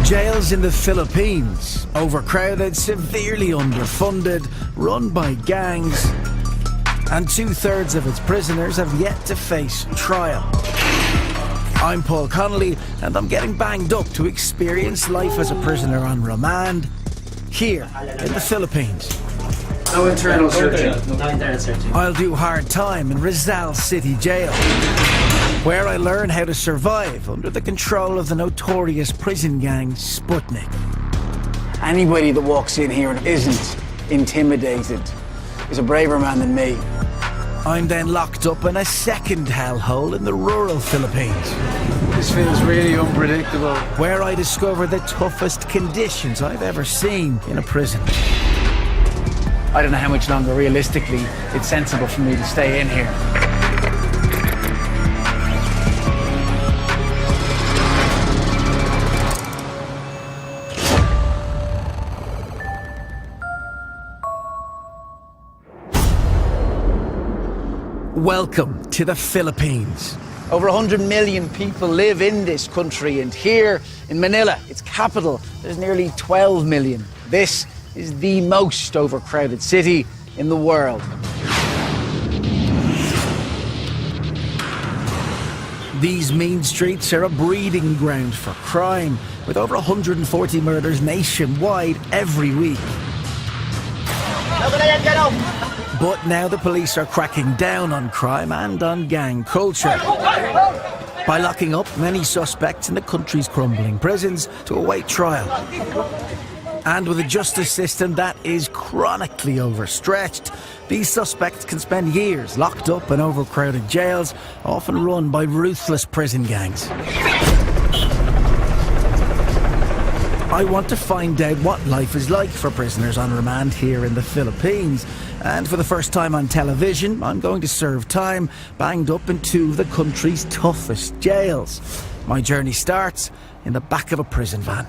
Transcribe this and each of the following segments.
Jails in the Philippines, overcrowded, severely underfunded, run by gangs, and 2/3 of its prisoners have yet to face trial. I'm Paul Connolly, and I'm getting banged up to experience life as a prisoner on remand here in the Philippines. No internal searching. No internal searching. I'll do hard time in Rizal City Jail, where I learn how to survive under the control of the notorious prison gang Sputnik. Anybody that walks in here and isn't intimidated is a braver man than me. I'm then locked up in a second hellhole in the rural Philippines, This feels really unpredictable. where I discover the toughest conditions I've ever seen in a prison. I don't know how much longer realistically it's sensible for me to stay in here. Welcome to the Philippines. Over 100 million people live in this country, and here in Manila, its capital, there's nearly 12 million. This is the most overcrowded city in the world. These mean streets are a breeding ground for crime, with over 140 murders nationwide every week. But now the police are cracking down on crime and on gang culture by locking up many suspects in the country's crumbling prisons to await trial. And with a justice system that is chronically overstretched, these suspects can spend years locked up in overcrowded jails, often run by ruthless prison gangs. I want to find out what life is like for prisoners on remand here in the Philippines. And for the first time on television, I'm going to serve time banged up in two of the country's toughest jails. My journey starts in the back of a prison van.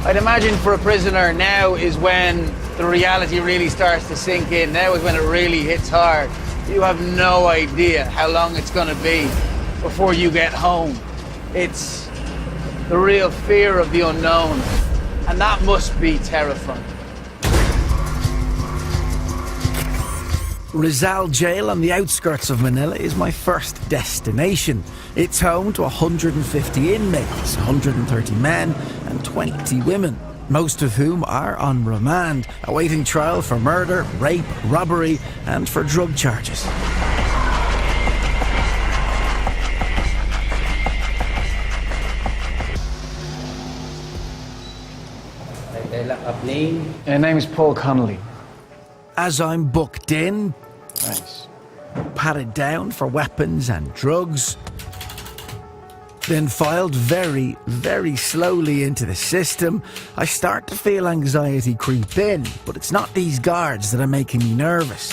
I'd imagine for a prisoner now is when the reality really starts to sink in. Now is when it really hits hard. You have no idea how long it's going to be before you get home. It's the real fear of the unknown, and that must be terrifying. Rizal Jail on the outskirts of Manila is my first destination. It's home to 150 inmates, 130 men and 20 women, most of whom are on remand, awaiting trial for murder, rape, robbery and for drug charges. My name is Paul Connolly. As I'm booked in, Nice. patted down for weapons and drugs, then filed very, very slowly into the system, I start to feel anxiety creep in, but it's not these guards that are making me nervous.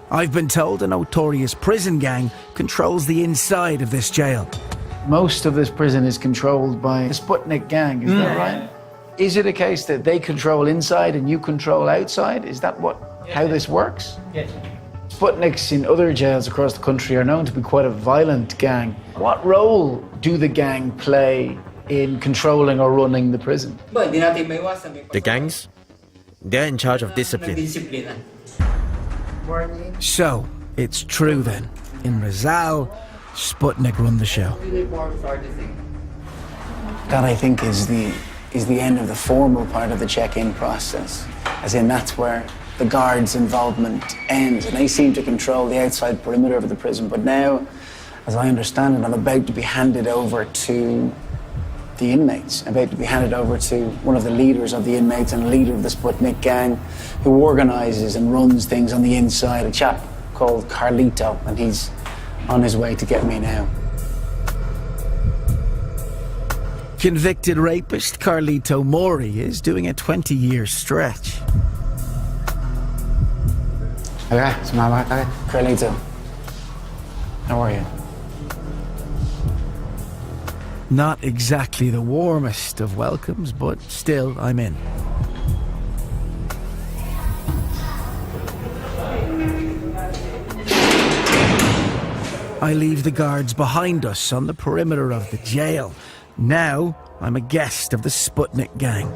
I've been told a notorious prison gang controls the inside of this jail. Most of this prison is controlled by the Sputnik gang, is that right? Is it a case that they control inside and you control outside? Is that how this works? Yes. Sputniks in other jails across the country are known to be quite a violent gang. What role do the gang play in controlling or running the prison? The gangs, they're in charge of discipline. So, it's true then. In Rizal, Sputnik run the show. That, I think, is the end of the formal part of the check-in process. As in, that's where the guards' involvement ends, and they seem to control the outside perimeter of the prison. But now, as I understand it, I'm about to be handed over to the inmates. I'm about to be handed over to one of the leaders of the inmates and a leader of the Sputnik gang who organises and runs things on the inside, a chap called Carlito, and he's on his way to get me now. Convicted rapist Carlito Mori is doing a 20-year stretch. Carlito, how are you? Not exactly the warmest of welcomes, but still, I'm in. I leave the guards behind us on the perimeter of the jail. Now I'm a guest of the Sputnik gang.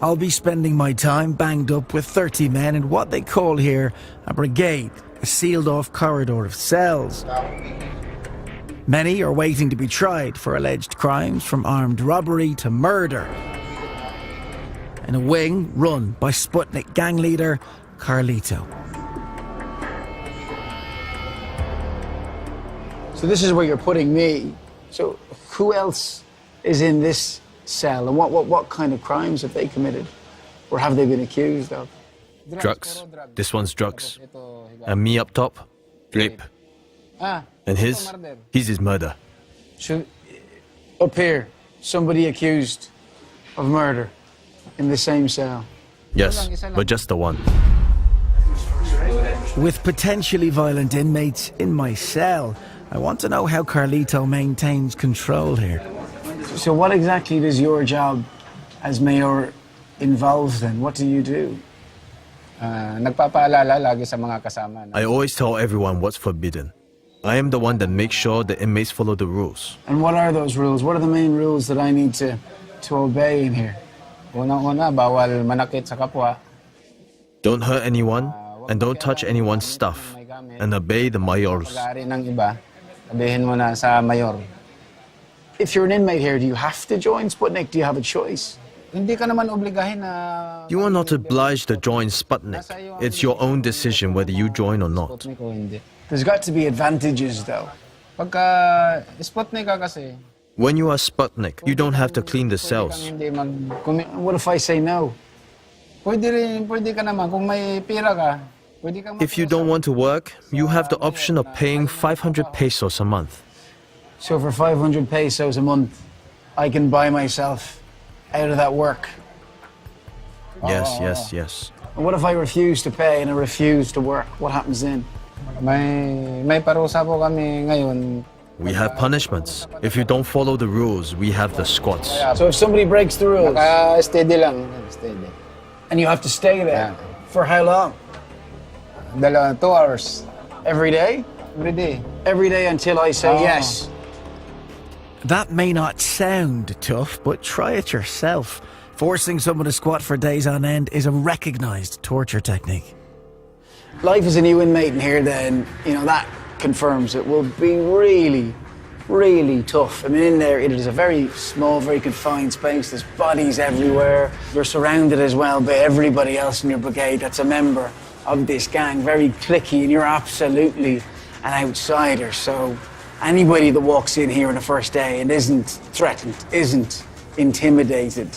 I'll be spending my time banged up with 30 men in what they call here a brigade, a sealed-off corridor of cells. Many are waiting to be tried for alleged crimes from armed robbery to murder. In a wing run by Sputnik gang leader Carlito. So this is where you're putting me. So who else is in this cell, and what kind of crimes have they committed, or have they been accused of? Drugs. This one's drugs. And me up top, rape. And he's his murder. So up here, somebody accused of murder in the same cell. Yes, but just the one. With potentially violent inmates in my cell, I want to know how Carlito maintains control here. So what exactly does your job as mayor involve then? What do you do? Nagpapaalala lagi sa mga kasama. I always tell everyone what's forbidden. I am the one that makes sure the inmates follow the rules. And what are those rules? What are the main rules that I need to obey in here? Unang-una, bawal manakit sa kapwa. Don't hurt anyone, and don't touch anyone's stuff, and obey the mayors. Pag-aari ng iba, sabihin mo na sa mayor. If you're an inmate here, do you have to join Sputnik? Do you have a choice? Hindi ka naman obligahin na... You are not obliged to join Sputnik. It's your own decision whether you join or not. Sputnik o hindi. There's got to be advantages, though. Pagka Sputnik ka kasi, When you are Sputnik, you don't have to clean the cells. hindi What if I say no? pwede ka naman. Kung may pira ka, pwede ka If you don't want to work, you have the option of paying 500 pesos a month. So for 500 pesos a month, I can buy myself out of that work. Yes, yes, yes. And what if I refuse to pay and I refuse to work? What happens then? May parusa po kami ngayon. We have punishments. If you don't follow the rules, we have the squats. So if somebody breaks the rules, Naka-steady lang. Steady. and you have to stay there, for how long? 2 hours. Every day? Every day. Every day until I say yes. That may not sound tough, but try it yourself. Forcing someone to squat for days on end is a recognised torture technique. Life as a new inmate in here, then, that confirms it will be really, really tough. I mean, in there, it is a very small, very confined space. There's bodies everywhere. You're surrounded as well by everybody else in your brigade that's a member of this gang, very cliquey, and you're absolutely an outsider. So anybody that walks in here on the first day and isn't threatened, isn't intimidated,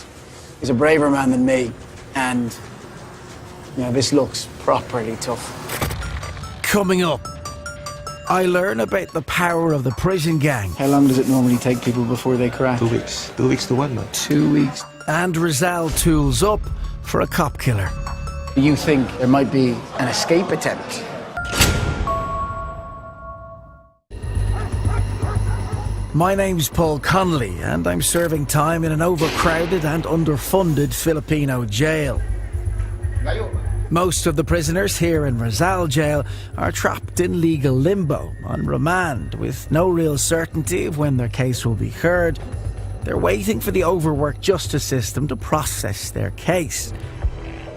is a braver man than me. And, this looks properly tough. Coming up, I learn about the power of the prison gang. How long does it normally take people before they crack? 2 weeks. 2 weeks to 1 month. 2 weeks. And Rizal tools up for a cop killer. You think there might be an escape attempt? My name's Paul Connolly, and I'm serving time in an overcrowded and underfunded Filipino jail. Most of the prisoners here in Rizal Jail are trapped in legal limbo, on remand, with no real certainty of when their case will be heard. They're waiting for the overworked justice system to process their case.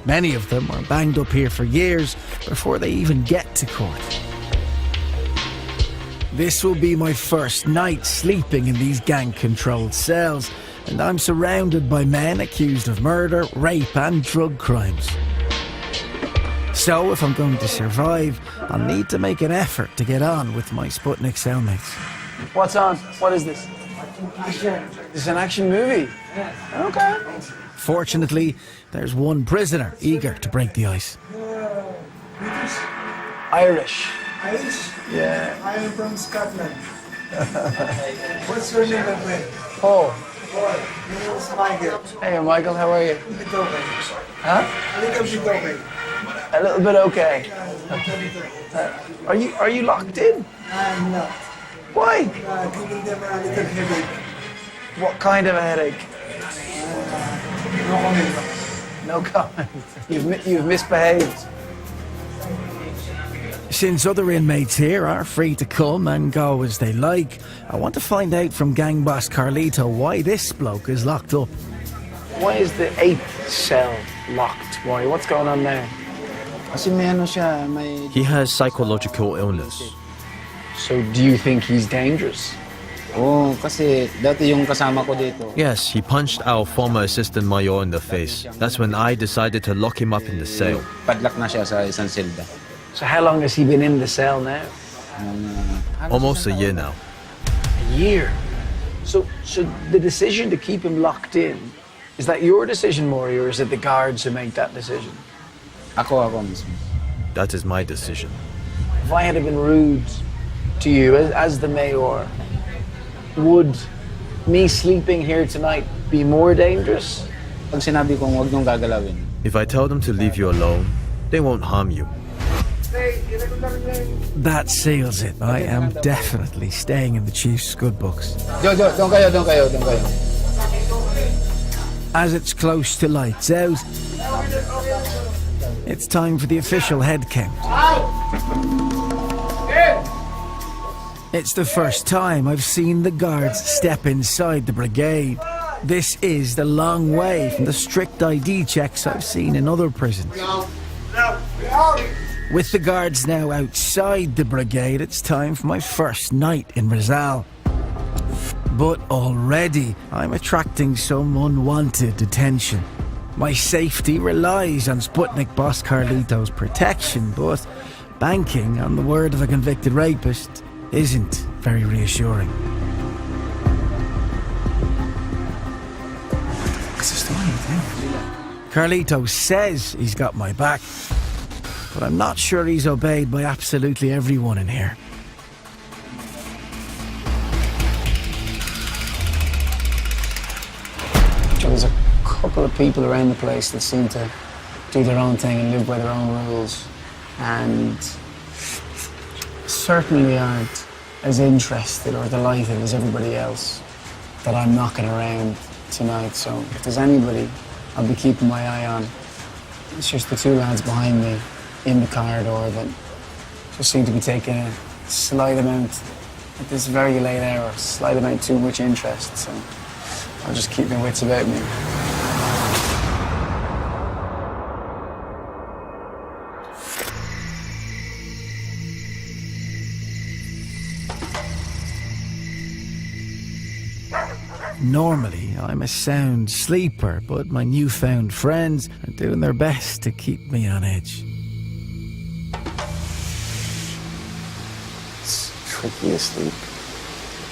Many of them are banged up here for years before they even get to court. This will be my first night sleeping in these gang-controlled cells, and I'm surrounded by men accused of murder, rape and drug crimes. So, if I'm going to survive, I'll need to make an effort to get on with my Sputnik cellmates. What's on? What is this? This is an action movie? Okay. Fortunately, there's one prisoner eager to break the ice. Irish. Irish? Yeah. I am from Scotland. What's your name, my friend? Paul. Boy, my name is Michael. Hey, Michael, how are you? A little bit okay. Huh? A little bit okay. A little bit okay. A little bit okay. Are you locked in? I'm not. Why? Giving them a little headache. What kind of a headache? No comment. No comment. You've misbehaved. Since other inmates here are free to come and go as they like, I want to find out from gang boss Carlito why this bloke is locked up. Why is the 8th cell locked? Why? What's going on there? Kasi may ano siya, may... He has psychological illness. So do you think he's dangerous? Oo, kasi dati yung kasama ko dito. Yes, he punched our former assistant mayor in the face. That's when I decided to lock him up in the cell. Padlock na siya sa isang selda. So how long has he been in the cell now? Almost a year now. A year. So the decision to keep him locked in, is that your decision, Maury, or is it the guards who make that decision? Ako mismo. That is my decision. If I had been rude to you as the mayor, would me sleeping here tonight be more dangerous? Pag sinabi kong huwag niyong gagalawin, If I tell them to leave you alone, they won't harm you. That seals it. I am definitely staying in the Chiefs' good books. doon kayo. As it's close to lights out, it's time for the official head count. It's the first time I've seen the guards step inside the brigade. This is the long way from the strict ID checks I've seen in other prisons. With the guards now outside the brigade, it's time for my first night in Rizal. But already I'm attracting some unwanted attention. My safety relies on Sputnik boss Carlito's protection, but banking on the word of a convicted rapist isn't very reassuring. What's the story, then? Carlito says he's got my back, but I'm not sure he's obeyed by absolutely everyone in here. There's a couple of people around the place that seem to do their own thing and live by their own rules, and certainly aren't as interested or delighted as everybody else that I'm knocking around tonight. So if there's anybody I'll be keeping my eye on, it's just the two lads behind me in the corridor that just seem to be taking a slight amount, at this very late hour, slight amount too much interest. So I'll just keep my wits about me. Normally, I'm a sound sleeper, but my newfound friends are doing their best to keep me on edge. It's tricky to sleep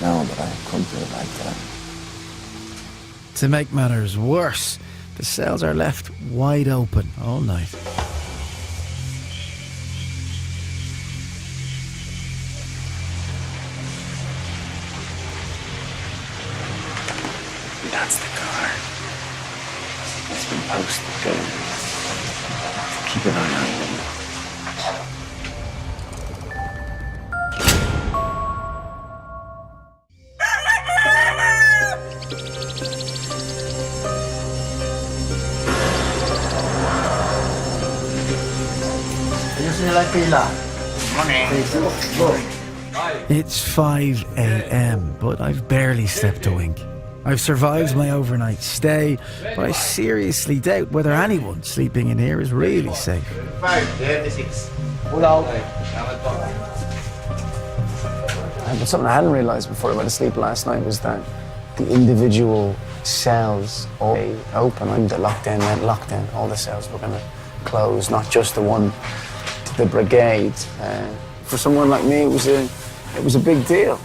now that I've come to it like that. To make matters worse, the cells are left wide open all night. That's the car. It's been posted to keep an eye on them. It's 5 a.m., but I've barely slept a wink. I've survived my overnight stay, but I seriously doubt whether anyone sleeping in here is really safe. But something I hadn't realised before I went to sleep last night was that the individual cells all open. I'm the lockdown. All the cells were going to close, not just the one to the brigade. For someone like me, it was a big deal.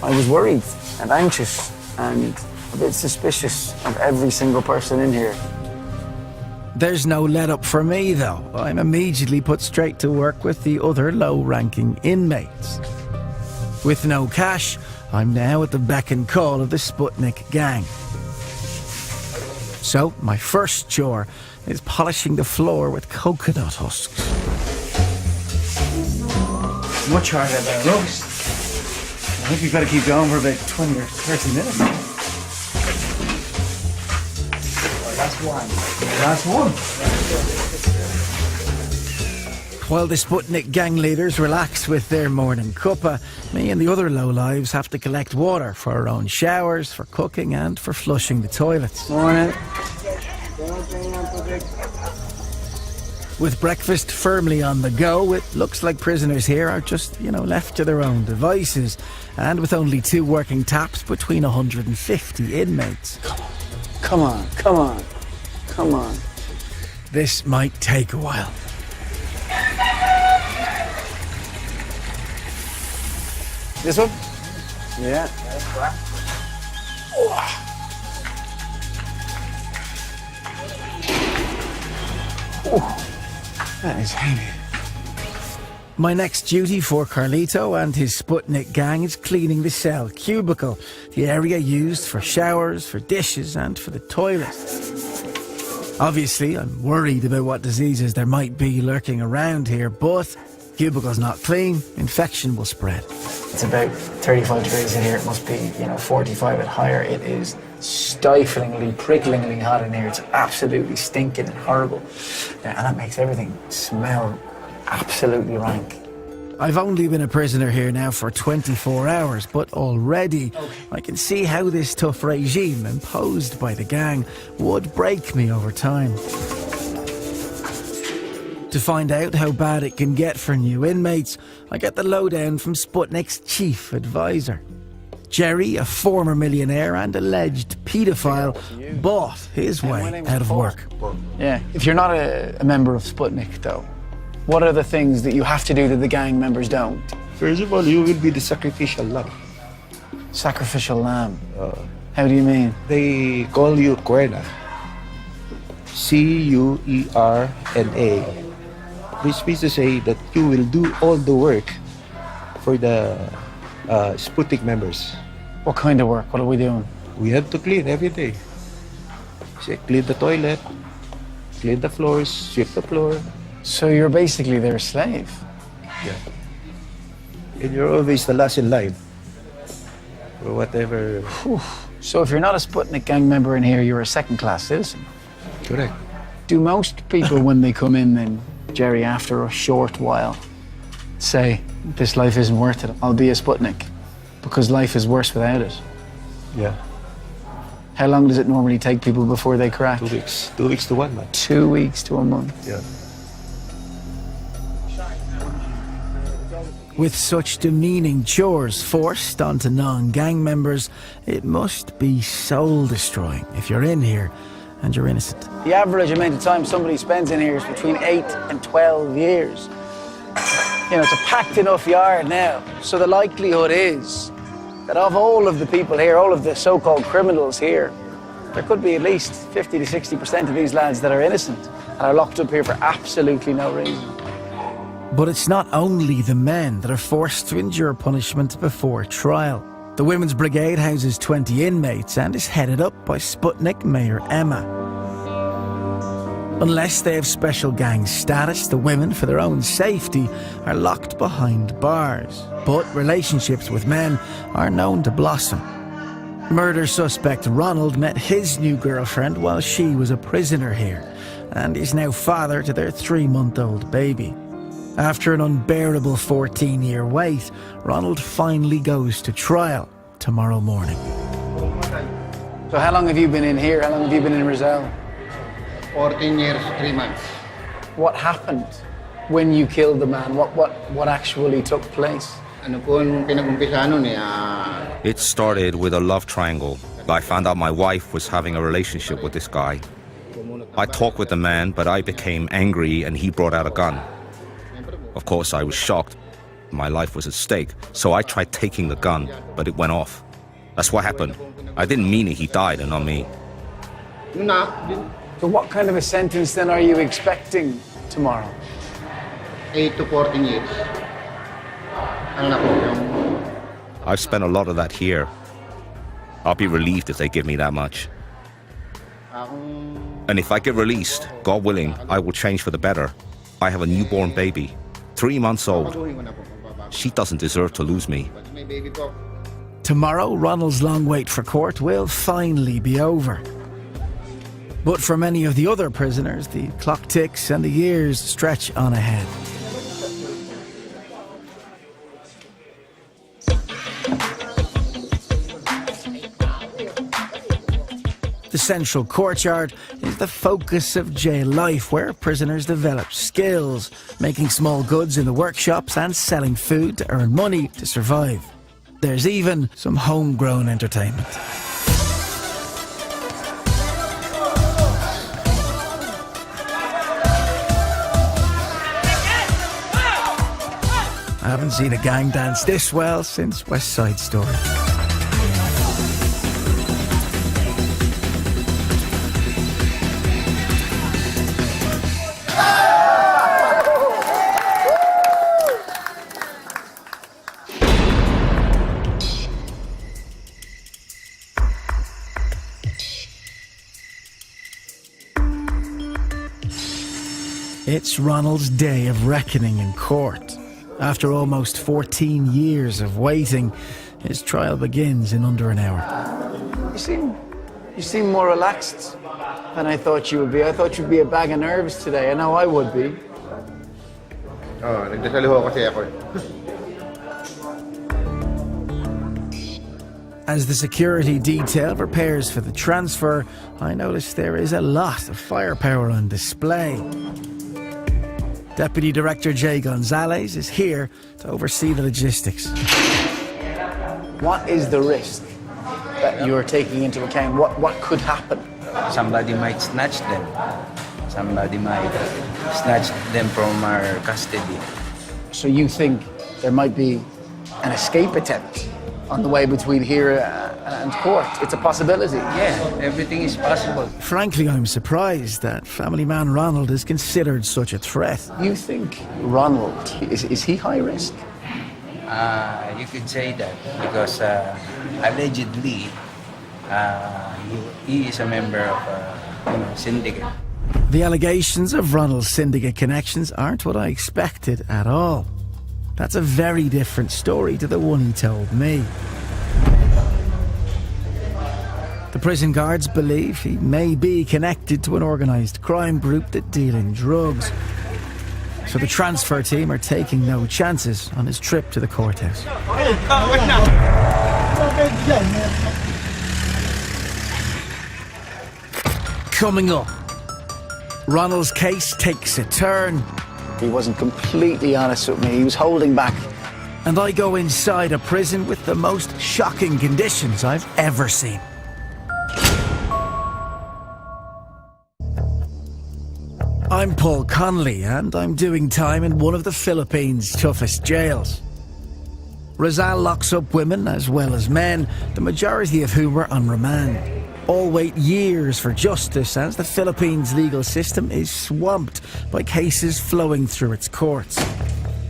I was worried and anxious and a bit suspicious of every single person in here. There's no let-up for me, though. I'm immediately put straight to work with the other low-ranking inmates. With no cash, I'm now at the beck and call of the Sputnik gang. So, my first chore is polishing the floor with coconut husks. Much harder than it looks. I think we've got to keep going for about 20 or 30 minutes. That's one. While the Sputnik gang leaders relax with their morning cuppa, me and the other lowlives have to collect water for our own showers, for cooking and for flushing the toilets. Morning. With breakfast firmly on the go, it looks like prisoners here are just, left to their own devices. And with only 2 working taps between 150 inmates. Come on, come on, come on. This might take a while. This one? Yeah. That is heavy. My next duty for Carlito and his Sputnik gang is cleaning the cell cubicle, the area used for showers, for dishes and for the toilet. Obviously, I'm worried about what diseases there might be lurking around here, but cubicle's not clean, infection will spread. It's about 35 degrees in here. It must be, 45 and higher. It is stiflingly, pricklingly hot in here. It's absolutely stinking and horrible. And that makes everything smell absolutely rank. I've only been a prisoner here now for 24 hours, but already I can see how this tough regime imposed by the gang would break me over time. To find out how bad it can get for new inmates, I get the lowdown from Sputnik's chief advisor. Jerry, a former millionaire and alleged paedophile, bought his way out of work. Yeah. If you're not a member of Sputnik, though, what are the things that you have to do that the gang members don't? First of all, you will be the sacrificial lamb. Sacrificial lamb? How do you mean? They call you Cuerna. Cuerna. This means to say that you will do all the work for the Sputnik members. What kind of work? What are we doing? We have to clean every day. So clean the toilet, clean the floors, sweep the floor. So you're basically their slave? Yeah. And you're always the last in line. Or whatever. So if you're not a Sputnik gang member in here, you're a second-class citizen? Correct. Do most people, when they come in, then, Jerry, after a short while, say, this life isn't worth it, I'll be a Sputnik, because life is worse without it? Yeah. How long does it normally take people before they crack? 2 weeks. 2 weeks to 1 month. 2 weeks to a month. Yeah. With such demeaning chores forced onto non-gang members, it must be soul-destroying if you're in here and you're innocent. The average amount of time somebody spends in here is between 8 and 12 years. It's a packed enough yard now, so the likelihood is that of all of the people here, all of the so-called criminals here, there could be at least 50 to 60% of these lads that are innocent and are locked up here for absolutely no reason. But it's not only the men that are forced to endure punishment before trial. The Women's Brigade houses 20 inmates and is headed up by Sputnik Mayor Emma. Unless they have special gang status, the women, for their own safety, are locked behind bars. But relationships with men are known to blossom. Murder suspect Ronald met his new girlfriend while she was a prisoner here, and is now father to their 3-month-old baby. After an unbearable 14-year wait, Ronald finally goes to trial tomorrow morning. So how long have you been in here? How long have you been in Rizal? 14 years, 3 months. What happened when you killed the man? What actually took place? It started with a love triangle. I found out my wife was having a relationship with this guy. I talked with the man, but I became angry and he brought out a gun. Of course, I was shocked. My life was at stake, so I tried taking the gun, but it went off. That's what happened. I didn't mean it, he died and not me. So what kind of a sentence then are you expecting tomorrow? 8 to 14 years. I've spent a lot of that here. I'll be relieved if they give me that much. And if I get released, God willing, I will change for the better. I have a newborn baby, 3 months old. She doesn't deserve to lose me. Tomorrow, Ronald's long wait for court will finally be over. But for many of the other prisoners, the clock ticks and the years stretch on ahead. The central courtyard is the focus of jail life, where prisoners develop skills, making small goods in the workshops and selling food to earn money to survive. There's even some homegrown entertainment. I haven't seen a gang dance this well since West Side Story. It's Ronald's day of reckoning in court. After almost 14 years of waiting, his trial begins in under an hour. You seem more relaxed than I thought you would be. I thought you'd be a bag of nerves today. I know I would be. Oh, nagdasal ho kasi ako. As the security detail prepares for the transfer, I notice there is a lot of firepower on display. Deputy Director Jay Gonzalez is here to oversee the logistics. What is the risk that you're taking into account? What could happen? Somebody might snatch them. Somebody might snatch them from our custody. So you think there might be an escape attempt on the way between here and court? It's a possibility. Yeah, everything is possible. Frankly, I'm surprised that family man Ronald is considered such a threat. You think Ronald, is he high risk? You could say that because allegedly he is a member of a syndicate. The allegations of Ronald's syndicate connections aren't what I expected at all. That's a very different story to the one he told me. The prison guards believe he may be connected to an organised crime group that deal in drugs. So the transfer team are taking no chances on his trip to the courthouse. Coming up, Ronald's case takes a turn. He wasn't completely honest with me. He was holding back. And I go inside a prison with the most shocking conditions I've ever seen. I'm Paul Connolly, and I'm doing time in one of the Philippines' toughest jails. Rizal locks up women as well as men, the majority of whom are on remand. All wait years for justice as the Philippines' legal system is swamped by cases flowing through its courts.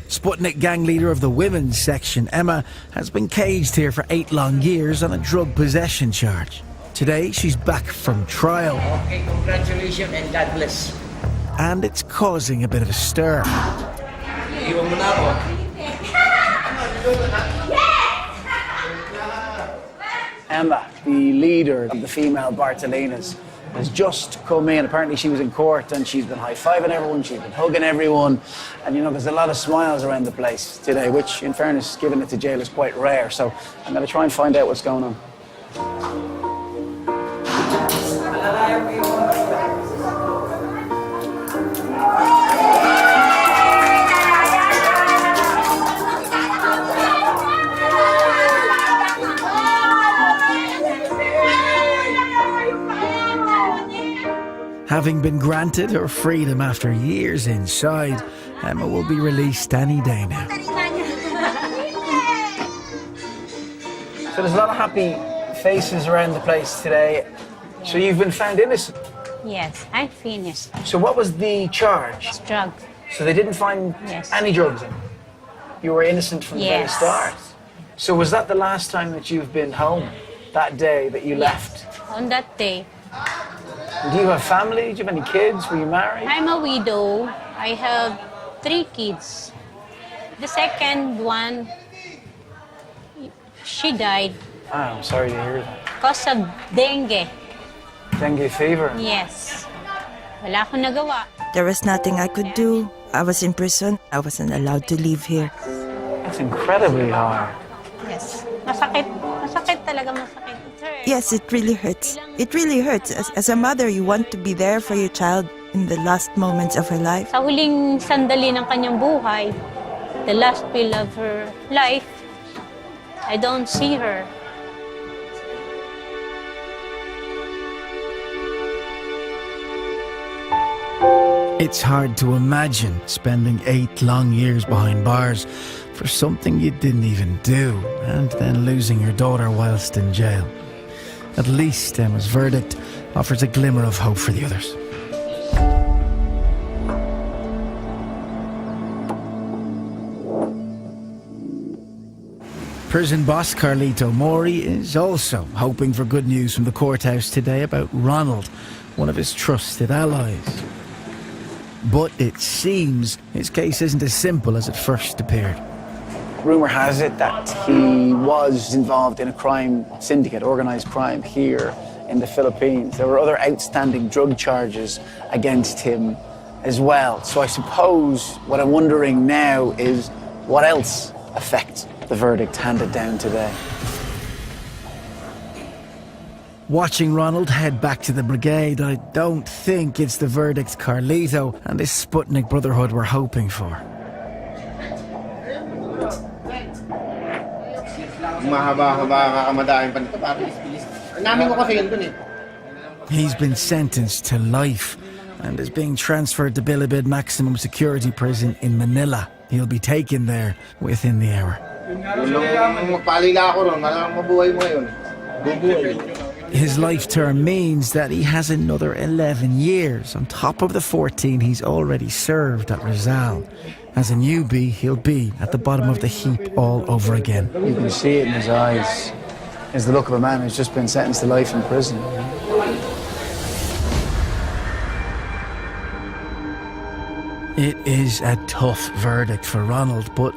Sputnik gang leader of the women's section, Emma, has been caged here for 8 long years on a drug possession charge. Today, she's back from trial. Okay, congratulations and God bless. And it's causing a bit of a stir. Iwan mo na ako. Emma, the leader of the female Bartolinas, has just come in. Apparently she was in court and she's been high-fiving everyone, she's been hugging everyone. And you know, there's a lot of smiles around the place today, which in fairness, given it to jail, is quite rare. So I'm going to try and find out what's going on. Having been granted her freedom after years inside, Emma will be released any day now. So there's a lot of happy faces around the place today. So you've been found innocent? Yes, I finished. So what was the charge? It's drug. So they didn't find any drugs in? You were innocent from the very start? So was that the last time that you've been home? That day that you left? On that day. Do you have family? Do you have any kids? Were you married? I'm a widow. I have 3 kids. The second one, she died. Ah, I'm sorry to hear that. Because of dengue. Dengue fever? Yes. Wala akong nagawa. There was nothing I could do. I was in prison. I wasn't allowed to leave here. That's incredibly hard. Yes. Masakit. Masakit talaga, masakit. It hurts. Yes, it really hurts. It really hurts. As a mother, you want to be there for your child in the last moments of her life. Sa huling sandali ng kanyang buhay, the last will of her life, I don't see her. It's hard to imagine spending 8 long years behind bars for something you didn't even do, and then losing your daughter whilst in jail. At least Emma's verdict offers a glimmer of hope for the others. Prison boss Carlito Mori is also hoping for good news from the courthouse today about Ronald, one of his trusted allies. But it seems his case isn't as simple as it first appeared. Rumour has it that he was involved in a crime syndicate, organised crime here in the Philippines. There were other outstanding drug charges against him as well. So I suppose what I'm wondering now is what else affects the verdict handed down today. Watching Ronald head back to the brigade, I don't think it's the verdict Carlito and his Sputnik Brotherhood were hoping for. He's been sentenced to life and is being transferred to Bilibid Maximum Security Prison in Manila. He'll be taken there within the hour. His life term means that he has another 11 years on top of the 14 he's already served at Rizal. As a newbie, he'll be at the bottom of the heap all over again. You can see it in his eyes. It's the look of a man who's just been sentenced to life in prison. It is a tough verdict for Ronald, but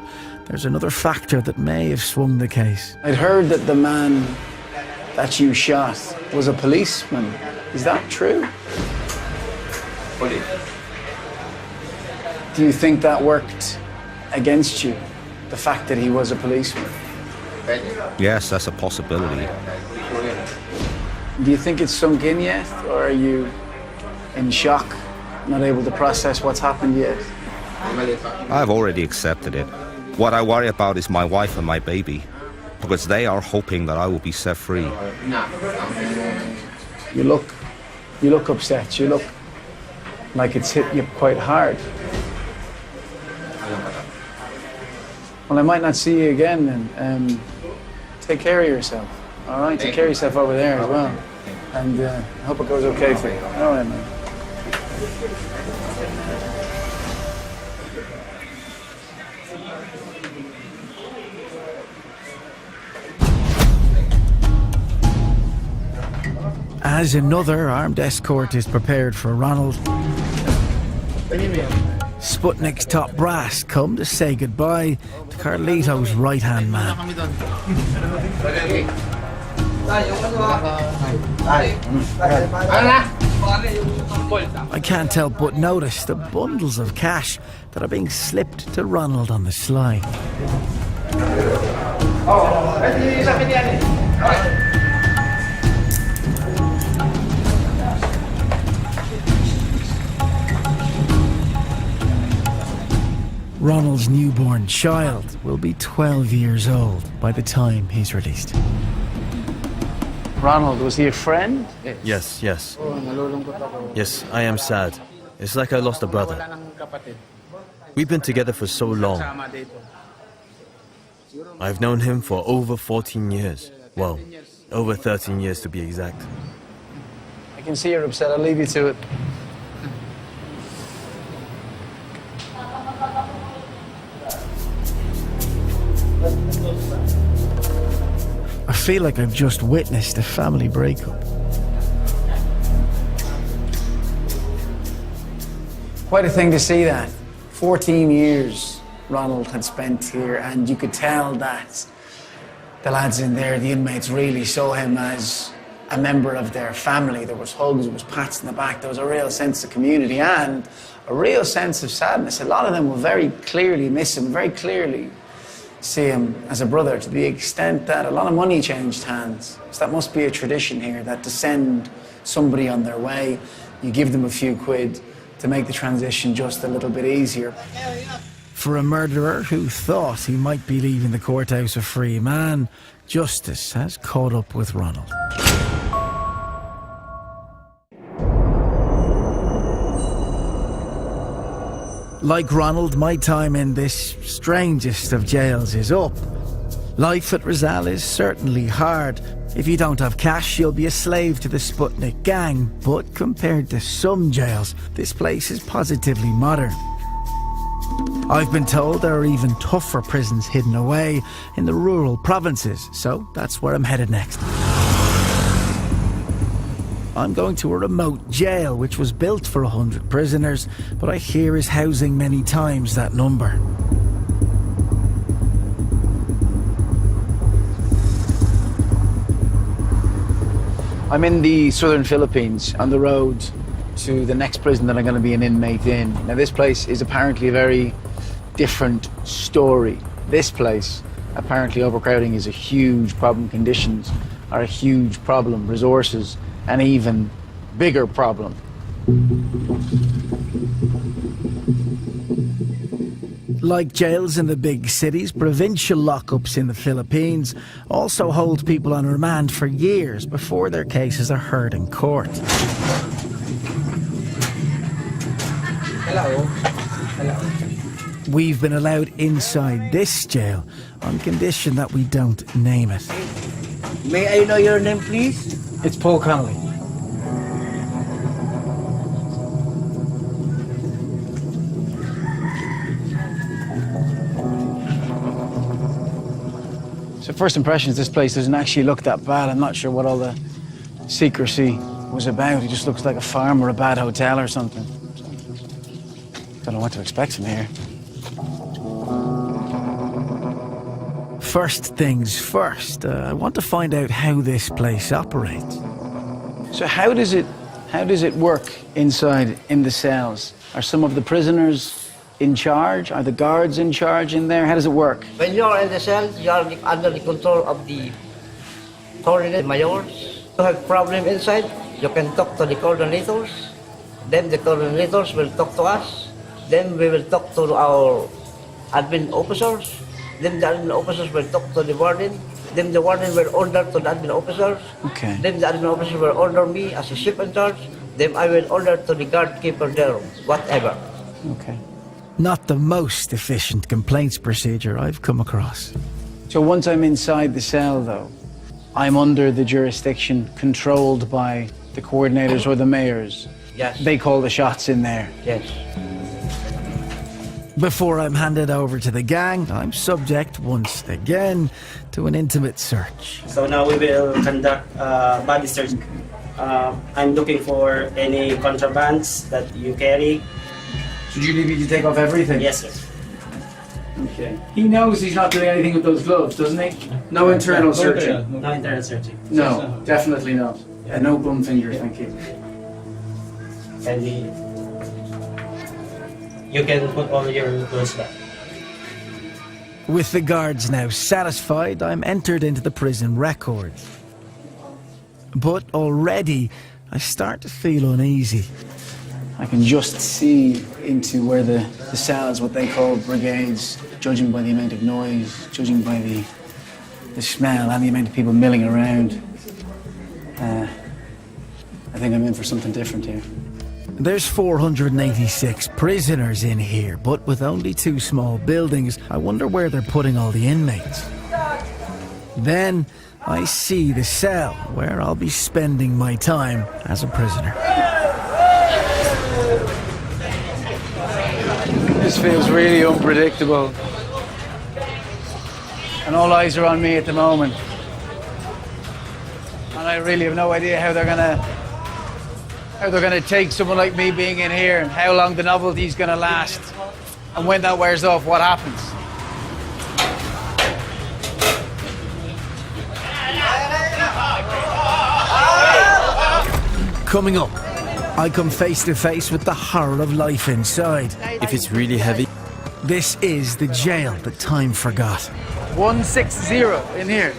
there's another factor that may have swung the case. I'd heard that the man that you shot was a policeman. Is that true? Do you think that worked against you, the fact that he was a policeman? Yes, that's a possibility. Do you think it's sunk in yet, or are you in shock, not able to process what's happened yet? I've already accepted it. What I worry about is my wife and my baby, because they are hoping that I will be set free. You look upset. You look like it's hit you quite hard. Well, I might not see you again, and take care of yourself. All right, take care of yourself over there as well, and I hope it goes okay for you. All right, man. As another armed escort is prepared for Ronald, Sputnik's top brass come to say goodbye to Carlito's right-hand man. I can't help but notice the bundles of cash that are being slipped to Ronald on the sly. Ronald's newborn child will be 12 years old by the time he's released. Ronald, was he a friend? Yes. Yes, I am sad. It's like I lost a brother. We've been together for so long. I've known him for over 14 years. Well, over 13 years to be exact. I can see you're upset. I'll leave you to it. I feel like I've just witnessed a family breakup. Quite a thing to see that. 14 years Ronald had spent here, and you could tell that the lads in there, the inmates, really saw him as a member of their family. There was hugs, there was pats in the back, there was a real sense of community and a real sense of sadness. A lot of them will very clearly miss him, very clearly see him as a brother, to the extent that a lot of money changed hands. So that must be a tradition here, that to send somebody on their way, you give them a few quid to make the transition just a little bit easier. For a murderer who thought he might be leaving the courthouse a free man, justice has caught up with Ronald. Like Ronald, my time in this strangest of jails is up. Life at Rizal is certainly hard. If you don't have cash, you'll be a slave to the Sputnik gang. But compared to some jails, this place is positively modern. I've been told there are even tougher prisons hidden away in the rural provinces, so that's where I'm headed next. I'm going to a remote jail which was built for 100 prisoners, but I hear is housing many times that number. I'm in the southern Philippines on the road to the next prison that I'm going to be an inmate in. Now, this place is apparently a very different story. This place, apparently overcrowding is a huge problem, conditions are a huge problem, resources an even bigger problem. Like jails in the big cities, provincial lockups in the Philippines also hold people on remand for years before their cases are heard in court. Hello. Hello. We've been allowed inside this jail on condition that we don't name it. May I know your name, please? It's Paul Connolly. So first impressions, this place doesn't actually look that bad. I'm not sure what all the secrecy was about. It just looks like a farm or a bad hotel or something. Don't know what to expect from here. First things first, I want to find out how this place operates. So how does it work inside in the cells? Are some of the prisoners in charge? Are the guards in charge in there? How does it work? When you are in the cell, you are under the control of the coordinator mayors. You have problem inside, you can talk to the coordinators. Then the coordinators will talk to us. Then we will talk to our admin officers. Then the admin officers will talk to the warden. Then the warden will order to the admin officers. Okay. Then the admin officer will order me as a chief in charge. Then I will order to the guard keeper there, whatever. Okay. Not the most efficient complaints procedure I've come across. So once I'm inside the cell, though, I'm under the jurisdiction controlled by the coordinators or the mayors. Yes. They call the shots in there. Yes. Before I'm handed over to the gang, I'm subject once again to an intimate search. So now we will conduct body search. I'm looking for any contrabands that you carry. Should you need me to take off everything? Yes, sir. Okay. He knows he's not doing anything with those gloves, doesn't he? No internal searching. No internal searching. No, definitely not. Yeah, no bum fingers, thank you. And you can put all your clothes back. With the guards now satisfied, I'm entered into the prison records. But already, I start to feel uneasy. I can just see into where the cells, what they call brigades, judging by the amount of noise, judging by the smell and the amount of people milling around. I think I'm in for something different here. There's 486 prisoners in here, but with only 2 small buildings, I wonder where they're putting all the inmates. Then I see the cell where I'll be spending my time as a prisoner. This feels really unpredictable. And all eyes are on me at the moment. And I really have no idea how they're gonna take someone like me being in here and how long the novelty's gonna last. And when that wears off, what happens? Coming up, I come face to face with the horror of life inside. If it's really heavy, This is the jail that time forgot. 160 in here.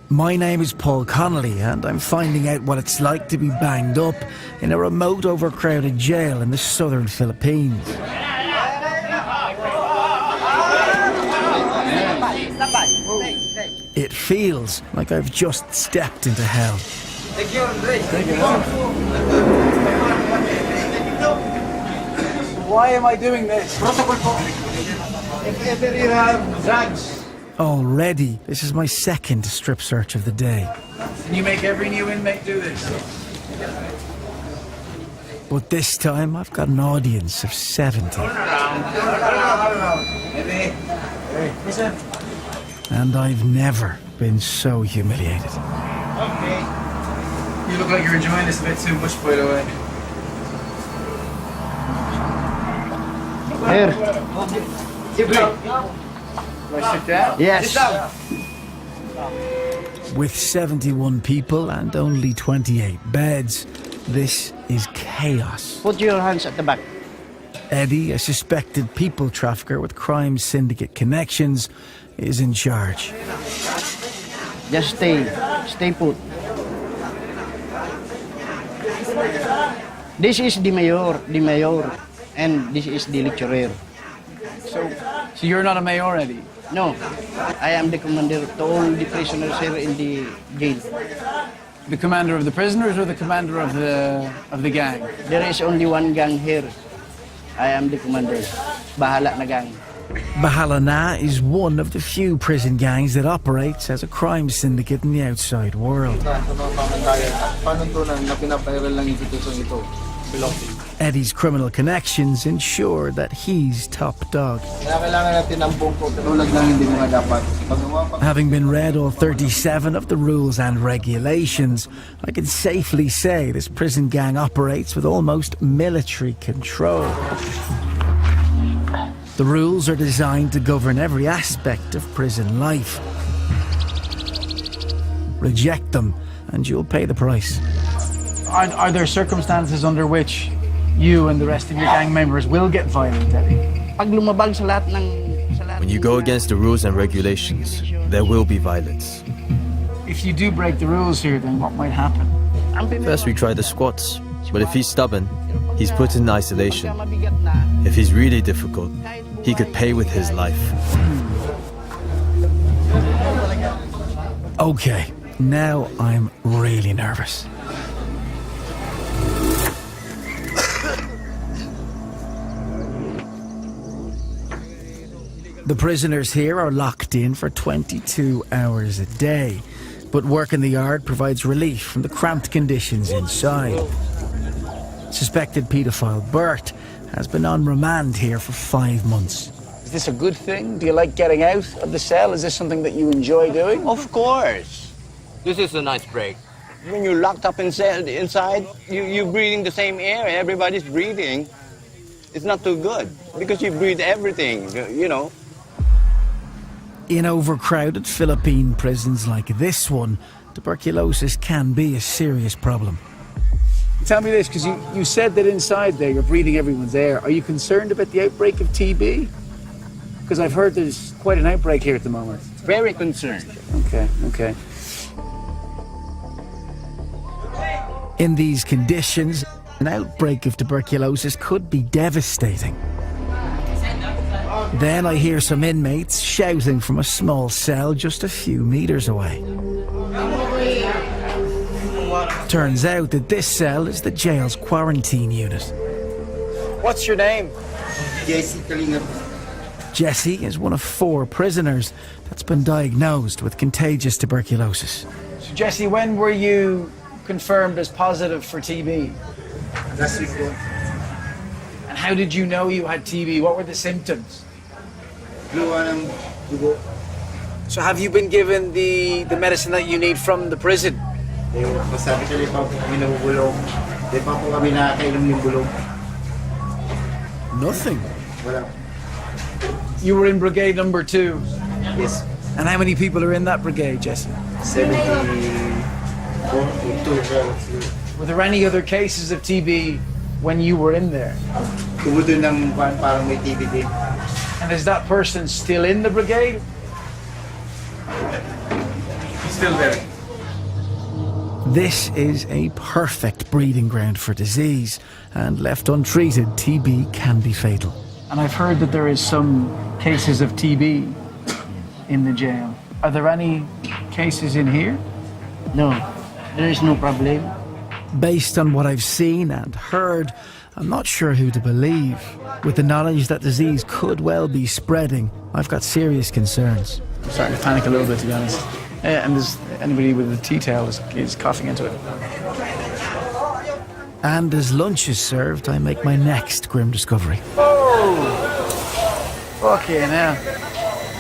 My name is Paul Connolly, and I'm finding out what it's like to be banged up in a remote, overcrowded jail in the southern Philippines. It feels like I've just stepped into hell. Why am I doing this? If you have drugs. Already, this is my second strip search of the day. You make every new inmate do this. But this time, I've got an audience of 70. And I've never been so humiliated. Okay. You look like you're enjoying this a bit too much, by the way. Here. Do I sit down? Yes. Sit down. With 71 people and only 28 beds, this is chaos. Put your hands at the back. Eddie, a suspected people trafficker with crime syndicate connections, is in charge. Just stay put. This is the mayor, and this is the lecturer. So you're not a mayor, Eddie? No, I am the commander to all the prisoners here in the jail. The commander of the prisoners or the commander of the gang? There is only one gang here. I am the commander. Bahala na gang. Bahala Na is one of the few prison gangs that operates as a crime syndicate in the outside world. Eddie's criminal connections ensure that he's top dog. Having been read all 37 of the rules and regulations, I can safely say this prison gang operates with almost military control. The rules are designed to govern every aspect of prison life. Reject them and you'll pay the price. Are there circumstances under which you and the rest of your gang members will get violent, Eddie? Pag lumabag sa lahat ng When you go against the rules and regulations, there will be violence. If you do break the rules here, then what might happen? First we try the squats, but if he's stubborn, he's put in isolation. If he's really difficult, he could pay with his life. Okay, now I'm really nervous. The prisoners here are locked in for 22 hours a day, but work in the yard provides relief from the cramped conditions inside. Suspected paedophile Bert has been on remand here for 5 months. Is this a good thing? Do you like getting out of the cell? Is this something that you enjoy doing? Of course. This is a nice break. When you're locked up inside, you're breathing the same air everybody's breathing. It's not too good because you breathe everything, you know. In overcrowded Philippine prisons like this one, tuberculosis can be a serious problem. Tell me this, because you said that inside there you're breathing everyone's air. Are you concerned about the outbreak of TB? Because I've heard there's quite an outbreak here at the moment. Very concerned. Okay. In these conditions, an outbreak of tuberculosis could be devastating. Then I hear some inmates shouting from a small cell just a few meters away. Turns out that this cell is the jail's quarantine unit. What's your name? Jesse Kalinga. Jesse is one of 4 prisoners that's been diagnosed with contagious tuberculosis. So Jesse, when were you confirmed as positive for TB? Last week. And how did you know you had TB? What were the symptoms? So have you been given the medicine that you need from the prison? Nothing. You were in brigade number 2? Yes. And how many people are in that brigade, Jesse? 74. Were there any other cases of TB when you were in there? Tumudo ng parang may TB din. And is that person still in the brigade? Still there. This is a perfect breeding ground for disease, and left untreated, TB can be fatal. And I've heard that there is some cases of TB in the jail. Are there any cases in here? No, there is no problem. Based on what I've seen and heard, I'm not sure who to believe. With the knowledge that disease could well be spreading, I've got serious concerns. I'm starting to panic a little bit, to be honest. And there's anybody with a tea towel is coughing into it. And as lunch is served, I make my next grim discovery. Oh! Fucking hell.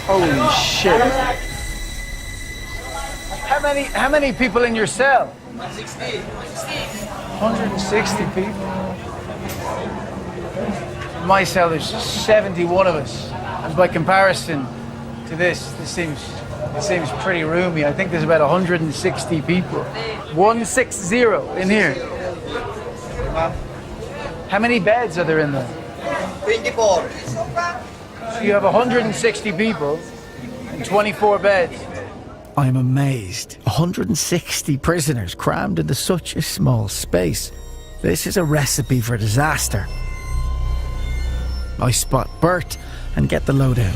Holy shit. How many people in your cell? 160. 160 people. In my cell, there's 71 of us. And by comparison to this seems pretty roomy. I think there's about 160 people. 160 in here. How many beds are there in there? 24. So you have 160 people and 24 beds. I'm amazed. 160 prisoners crammed into such a small space. This is a recipe for disaster. I spot Bert and get the lowdown.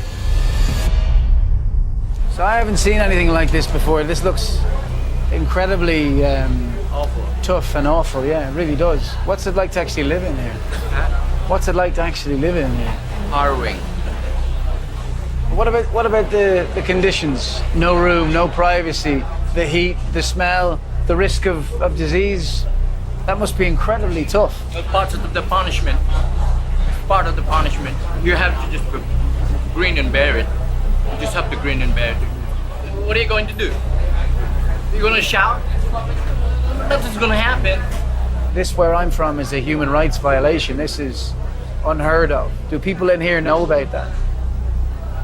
So I haven't seen anything like this before. This looks incredibly awful. Tough and awful, yeah, it really does. What's it like to actually live in here? What's it like to actually live in here? Harrowing. What about the conditions? No room, no privacy, the heat, the smell, the risk of disease. That must be incredibly tough. Part of the punishment. Part of the punishment. You have to just grin and bear it. You just have to grin and bear it. What are you going to do? You're going to shout? Nothing's going to happen. This, where I'm from, is a human rights violation. This is unheard of. Do people in here know about that?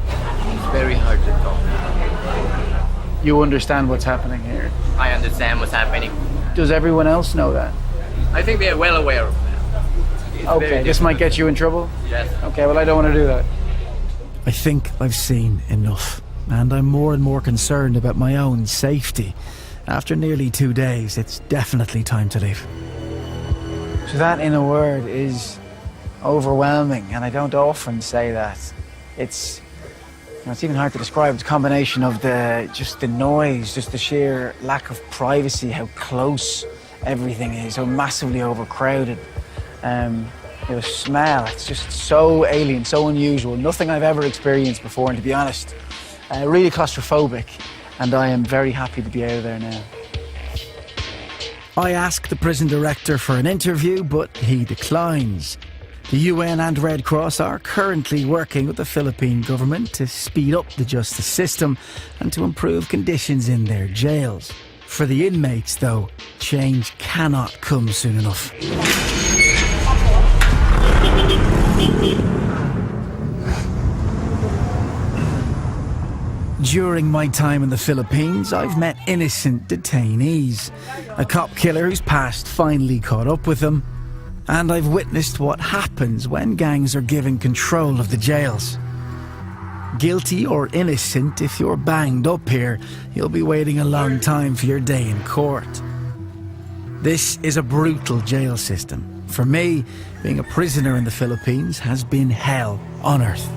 It's very hard to talk. You understand what's happening here? I understand what's happening. Does everyone else know that? I think they are well aware of that. It's okay, this might get you in trouble? Yes. Okay, well, I don't want to do that. I think I've seen enough, and I'm more and more concerned about my own safety. After nearly 2 days, it's definitely time to leave. So that, in a word, is overwhelming, and I don't often say that. It's even hard to describe. It's a combination of the noise, just the sheer lack of privacy, how close everything is, how massively overcrowded. The smell, it's just so alien, so unusual, nothing I've ever experienced before, and to be honest, really claustrophobic, and I am very happy to be out of there now. I ask the prison director for an interview, but he declines. The UN and Red Cross are currently working with the Philippine government to speed up the justice system and to improve conditions in their jails. For the inmates, though, change cannot come soon enough. During my time in the Philippines, I've met innocent detainees. A cop killer whose past finally caught up with them. And I've witnessed what happens when gangs are given control of the jails. Guilty or innocent, if you're banged up here, you'll be waiting a long time for your day in court. This is a brutal jail system. For me, being a prisoner in the Philippines has been hell on earth.